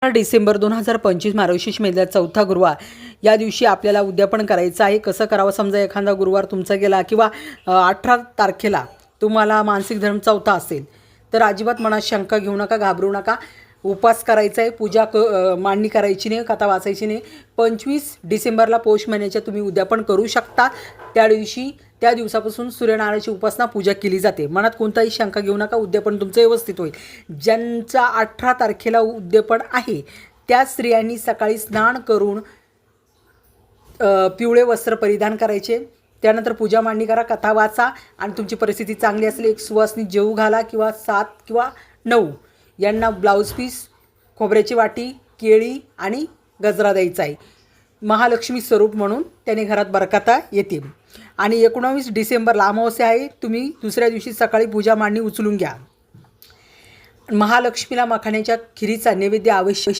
डिसेंबर 2025 मार्गशीर्ष महिन्याचा चौथा गुरुवार या दिवशी आपल्याला उद्यापन करायचं आहे. कसं करावं, समजा एखादा गुरुवार तुमचा गेला किंवा 18 तारखेला तुम्हाला मासिक धर्म चौथा असेल तर अजिबात मनात शंका घेऊ नका, घाबरू नका. उपवास करायचा आहे, पूजा मांडणी करायची नाही, कथा वाचायची नाही. 25 डिसेंबरला पौष महिन्याच्या तुम्ही उद्यापन करू शकता. त्या दिवसापासून सूर्यनारायणाची उपासना पूजा केली जाते. मनात कोणताही शंका घेऊ नका, उद्यापन तुमचं व्यवस्थित होईल. ज्यांचा 18 तारखेला उद्यापन आहे त्या स्त्रियांनी सकाळी स्नान करून पिवळे वस्त्र परिधान करायचे. त्यानंतर पूजा मांडणी करा, कथा वाचा आणि तुमची परिस्थिती चांगली असेल एक सुवासनी जेऊ घाला किंवा 7 किंवा 9 यांना ब्लाऊज पीस, खोबऱ्याची वाटी, केळी आणि गजरा द्यायचा आहे. महालक्ष्मी स्वरूप म्हणून त्याने घरात बरकता येते. आणि 19 डिसेंबरला अमावस्या आहे. तुम्ही दुसऱ्या दिवशी सकाळी पूजा मांडणी उचलून घ्या. महालक्ष्मीला मखाण्याच्या खिरीचा नैवेद्य आवश्यक